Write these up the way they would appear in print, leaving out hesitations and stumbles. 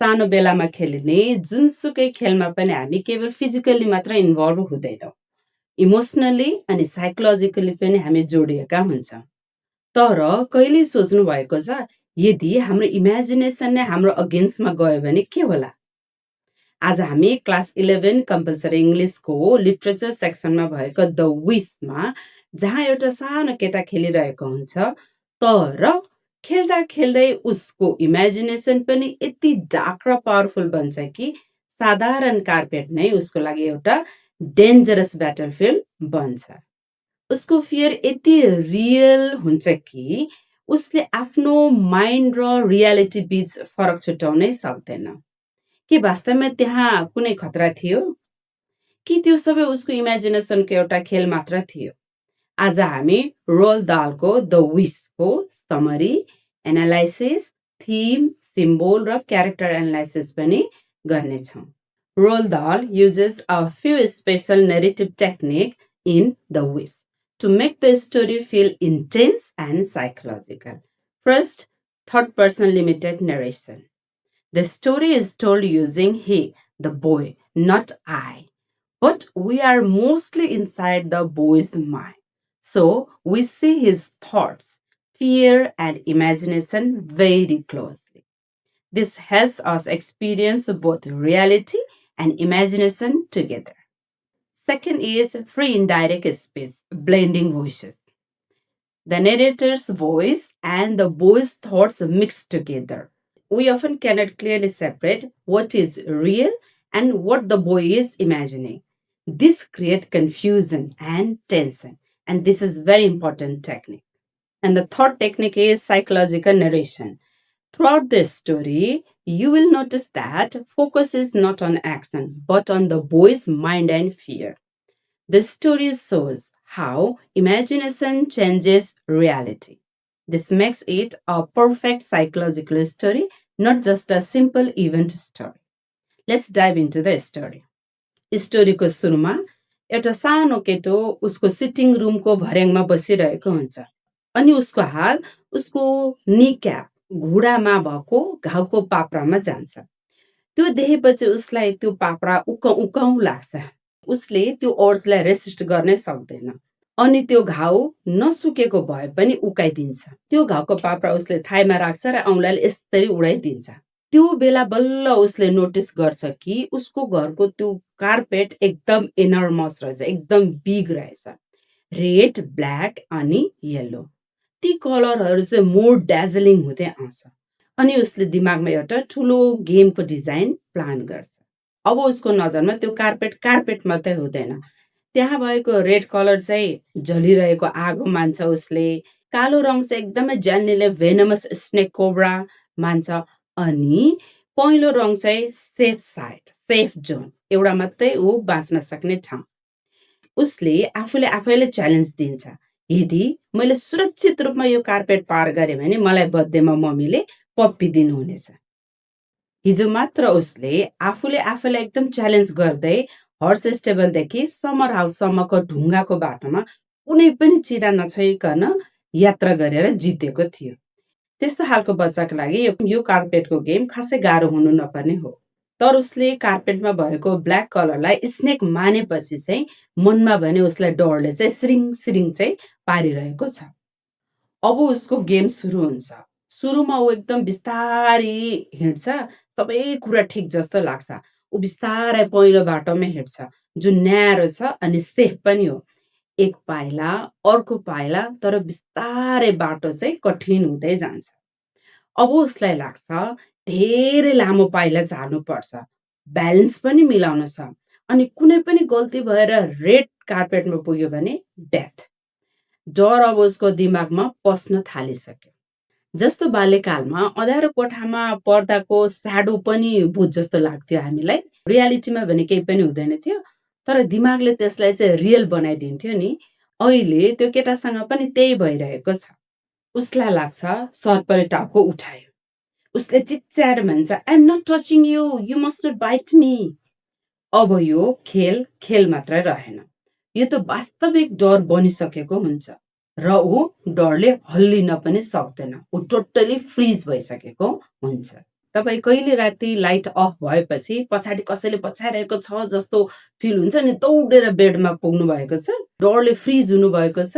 सानो बेलामा खेलिने जुनसुकै खेलमा पनि हामी केवल फिजिकली मात्र इन्भल्भ हुँदैनौँ, इमोसनली अनि साइकोलोजिकली पनि हामी जोडिएका हुन्छौँ। तर कहिले सोच्नु भएको छ यदि हाम्रो इमेजिनेसन नै हाम्रो अगेन्स्टमा गयो भने के होला? आज हामी क्लास 11 कम्पलसरी इङ्ग्लिसको लिटरेचर सेक्सनमा भएको द विसमा जहाँ एउटा सानो केटा खेलिरहेको हुन्छ, तर खेल्दा खेल्दै उसको इमेजिनेसन पनि यति डार्क र पावरफुल बन्छ कि साधारण कार्पेट नै उसको लागि एउटा डेन्जरस ब्याटलफिल्ड बन्छ। उसको फियर यति रियल हुन्छ कि उसले आफ्नो माइन्ड र रियालिटी बीच फरक छुट्याउनै सक्दैन। के वास्तवमा त्यहाँ कुनै खतरा थियो कि त्यो सबै उसको इमेजिनेसनको एउटा खेल मात्र थियो? आज हामी रोल्ड दाहलको द विसको समरी, एनालाइसिस, थीम, सिम्बोल र क्यारेक्टर एनालाइसिस पनि गर्नेछौँ। Roald Dahl uses a few special narrative techniques in The Wish to make the story feel intense and psychological. First, third-person limited narration. The story is told using he, the boy, not I. But we are mostly inside the boy's mind. So we see his thoughts, fear, and imagination very closely. This helps us experience both reality and imagination together. Second is free indirect speech, blending voices. The narrator's voice and the boy's thoughts mixed together. We often cannot clearly separate what is real and what the boy is imagining. This creates confusion and tension, and this is very important technique. And the third technique is psychological narration. Throughout this story, you will notice that focus is not on action, but on the boy's mind and fear. The story shows how imagination changes reality. This makes it a perfect psychological story, not just a simple event story. Let's dive into the story. स्टोरीको सुरुमा एउटा सानो केटो उसको sitting रुमको भर्याङमा बसिरहेको हुन्छ अनि उसको हात उसको निक्याप घुँडामा भएको घाउको पाप्रामा जान्छ। त्यो देखेपछि उसलाई त्यो पाप्रा उकाउ लाग्छ। उसले त्यो अर्जलाई रेसिस्ट गर्नै सक्दैन अनि त्यो घाउ नसुकेको भए पनि उकाइदिन्छ। त्यो घाउको पाप्रा उसले थाइमा राख्छ र औँलाले यसरी उडाइदिन्छ। त्यो बेला बल्ल उसले नोटिस गर्छ कि उसको घरको त्यो कार्पेट एकदम एनर्मस रहेछ, एकदम बिग रहेछ, रेड, ब्ल्याक अनि येलो। ती कलरहरू चाहिँ मोर ड्याजलिङ हुँदै आउँछ अनि उसले दिमागमा एउटा ठुलो गेमको डिजाइन प्लान गर्छ। अब उसको नजरमा त्यो कार्पेट मात्रै हुँदैन, त्यहाँ भएको रेड कलर चाहिँ जलिरहेको आगो मान्छ उसले, कालो रङ चाहिँ एकदमै जान्नेले भेनमस स्नेक कोब्रा मान्छ अनि पहिलो रङ चाहिँ सेफ साइड, सेफ जोन, एउटा मात्रै ऊ बाँच्न सक्ने ठाउँ। उसले आफैले च्यालेन्ज दिन्छ, यदि मैले सुरक्षित रूपमा यो कार्पेट पार गरेँ भने मलाई बर्थडेमा मम्मीले पप्पी दिनुहुनेछ। हिजो मात्र उसले आफैलाई एकदम च्यालेन्ज गर्दै हर्स स्टेबलदेखि समर हाउससम्मको ढुङ्गाको बाटोमा कुनै पनि चिरा नछोइकन यात्रा गरेर जितेको थियो। त्यस्तो खालको बच्चाको लागि यो कार्पेटको गेम खासै गाह्रो हुनु नपर्ने हो। तर उसले कार्पेटमा भएको ब्ल्याक कलरलाई स्नेक मानेपछि चाहिँ मनमा भने उसलाई डरले चाहिँ सिरिङ चाहिँ पारिरहेको छ। अब उसको गेम सुरु हुन्छ। सुरुमा ऊ एकदम बिस्तारै हिँड्छ, सबै कुरा ठिक जस्तो लाग्छ। ऊ बिस्तारै पहिलो बाटोमा हिँड्छ जुन न्यारो छ अनि सेफ पनि हो। एक पाइला अर्को पाइला, तर बिस्तारै बाटो चाहिँ कठिन हुँदै जान्छ। अब उसलाई लाग्छ धेरै लामो पाइला चाल्नुपर्छ, ब्यालेन्स पनि मिलाउन छ अनि कुनै पनि गल्ती भएर रेड कार्पेटमा पुग्यो भने डेथ। डर अब उसको दिमागमा पस्न थालिसक्यो। जस्तो बाल्यकालमा अँध्यारो कोठामा पर्दाको स्याडो पनि भूत जस्तो लाग्थ्यो हामीलाई, रियालिटीमा भने केही पनि हुँदैन थियो, तर दिमागले त्यसलाई चाहिँ रियल बनाइदिन्थ्यो नि। अहिले त्यो केटासँग पनि त्यही भइरहेको छ। उसलाई लाग्छ सर्पले टाउको उठायो। उसले चिच्याएर भन्छ, I am not touching you, you must not bite me. अब यो खेल मात्र रहेन, यो त वास्तविक डर बनिसकेको हुन्छ र ऊ डरले हल्लिन पनि सक्दैन, ऊ टोटली फ्रिज भइसकेको हुन्छ। तपाईँ कहिले राति लाइट अफ भएपछि पछाडि कसैले पछाइरहेको छ जस्तो फिल हुन्छ नि, दौडेर बेडमा पुग्नु भएको छ, डरले फ्रिज हुनुभएको छ।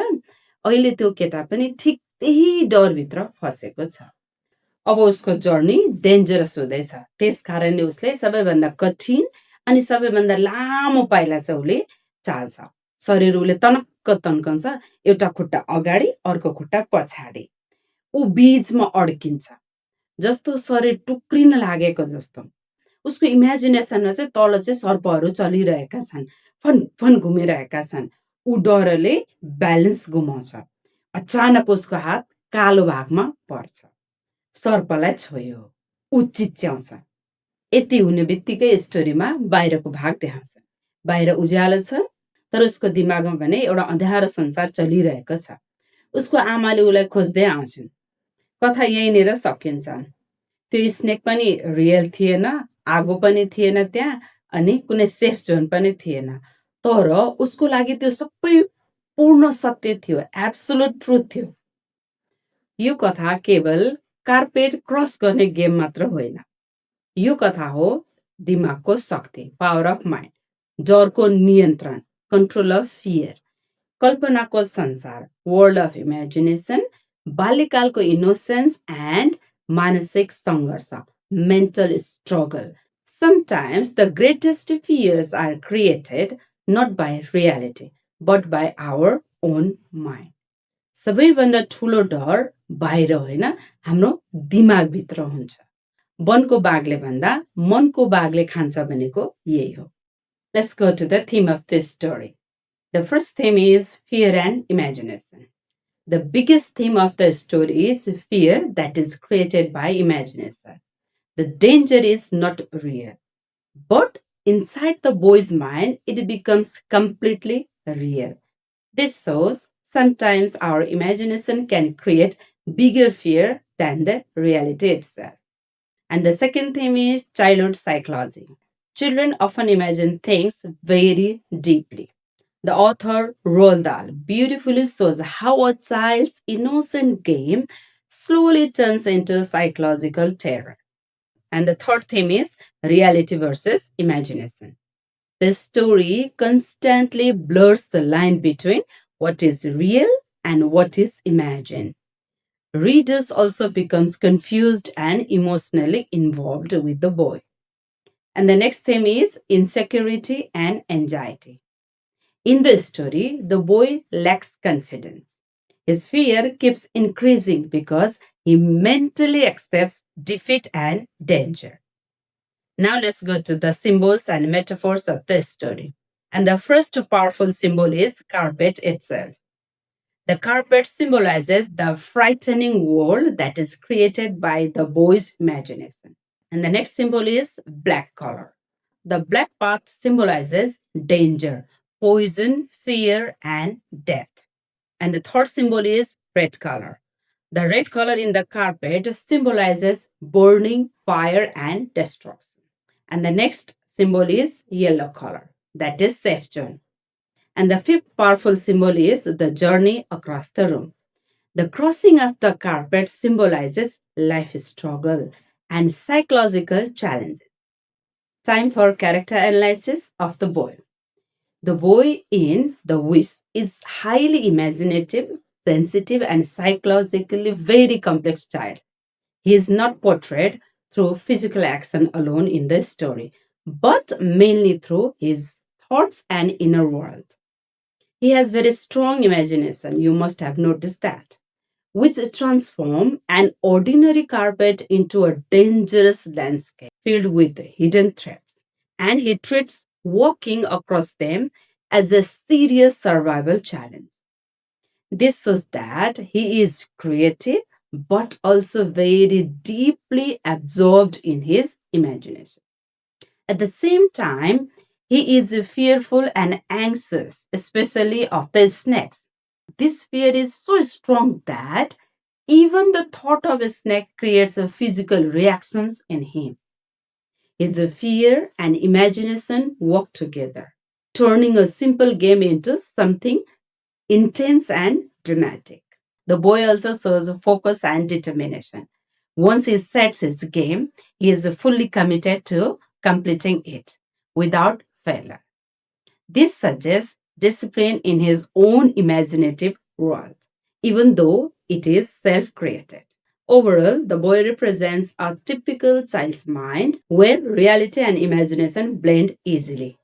अहिले त्यो केटा पनि ठिक त्यही डरभित्र फँसेको छ। अब उसको जर्नी डेन्जरस हुँदैछ। त्यस कारणले उसले सबैभन्दा कठिन अनि सबैभन्दा लामो पाइला चाहिँ उसले चाल्छ। शरीर उसले तनक्क तन्काउँछ, एउटा खुट्टा अगाडि अर्को खुट्टा पछाडि। ऊ बीचमा अड्किन्छ, जस्तो शरीर टुक्रिन लागेको जस्तो। उसको इमेजिनेसनमा चाहिँ तल चाहिँ सर्पहरू चलिरहेका छन्, फन फन घुमिरहेका छन्। ऊ डरले ब्यालेन्स गुमाउँछ। अचानक उसको हात कालो भागमा पर्छ, सर्पलाई छोयो। ऊ चिच्याउँछ। यति हुने बित्तिकै स्टोरीमा बाहिरको भाग देखाउँछ। बाहिर उज्यालो छ, तर उसको दिमागमा भने एउटा अँध्यारो संसार चलिरहेको छ। उसको आमाले उसलाई खोज्दै आउँछन्। कथा यहीँनिर सकिन्छ। त्यो स्नेक पनि रियल थिएन, आगो पनि थिएन त्यहाँ, अनि कुनै सेफ जोन पनि थिएन। तर उसको लागि त्यो सबै पूर्ण सत्य थियो, एब्सोल्युट ट्रुथ थियो। यो कथा केवल कार्पेट क्रस गर्ने गेम मात्र होइन। यो कथा हो दिमागको शक्ति, पावर अफ माइन्ड, डरको नियन्त्रण, कन्ट्रोल अफ फियर, कल्पनाको संसार, वर्ल्ड अफ इमेजिनेसन, बाल्यकालको इनोसेन्स एन्ड मानसिक सङ्घर्ष, mental struggle. Sometimes the greatest fears are created not by reality, but by our own mind. सबैभन्दा ठुलो डर बाहिर होइन, हाम्रो दिमागभित्र हुन्छ। वनको बाघले भन्दा मनको बाघले खान्छ भनेको यही हो। Let's go to the theme of this story. The first theme is fear and imagination. The biggest theme of the story is fear that is created by imagination. The danger is not real, but inside the boy's mind, it becomes completely real. This shows sometimes our imagination can create bigger fear than the reality itself. And the second theme is childhood psychology. Children often imagine things very deeply. The author Roald Dahl beautifully shows how a child's innocent game slowly turns into psychological terror. And the third theme is reality versus imagination. The story constantly blurs the line between what is real and what is imagined. Readers also becomes confused and emotionally involved with the boy. And the next theme is insecurity and anxiety. In the story, the boy lacks confidence. His fear keeps increasing because he mentally accepts defeat and danger. Now let's go to the symbols and metaphors of the story. And the first powerful symbol is carpet itself. The carpet symbolizes the frightening world that is created by the boy's imagination. And the next symbol is black color. The black part symbolizes danger, poison, fear, and death. And the third symbol is red color. The red color in the carpet symbolizes burning, fire, and destruction. And the next symbol is yellow color, that is safe zone. And the fifth powerful symbol is the journey across the room. The crossing of the carpet symbolizes life struggle and psychological challenges. Time for character analysis of the boy. The boy in The Wish is highly imaginative, sensitive, and psychologically very complex child. He is not portrayed through physical action alone in the story, but mainly through his thoughts and inner world. He has very strong imagination, you must have noticed that, which transform an ordinary carpet into a dangerous landscape filled with hidden threats. And he treats walking across them as a serious survival challenge. This shows that he is creative but also very deeply absorbed in his imagination. At the same time, he is fearful and anxious, especially of the snakes. This fear is so strong that even the thought of a snake creates a physical reactions in him. His fear and imagination work together, turning a simple game into something intense and dramatic. The boy also shows focus and determination. Once he sets his game, he is fully committed to completing it without failure. This suggests discipline in his own imaginative world, even though it is self created. Overall, the boy represents a typical child's mind where reality and imagination blend easily.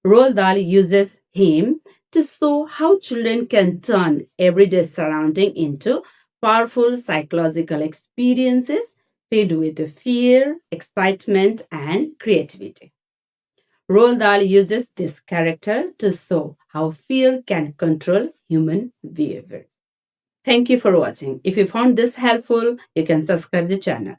Roald Dahl uses him to show how children can turn everyday surrounding into powerful psychological experiences filled with fear, excitement, and creativity. Roald Dahl uses this character to show how fear can control human behavior. Thank you for watching. If you found this helpful, you can subscribe the channel.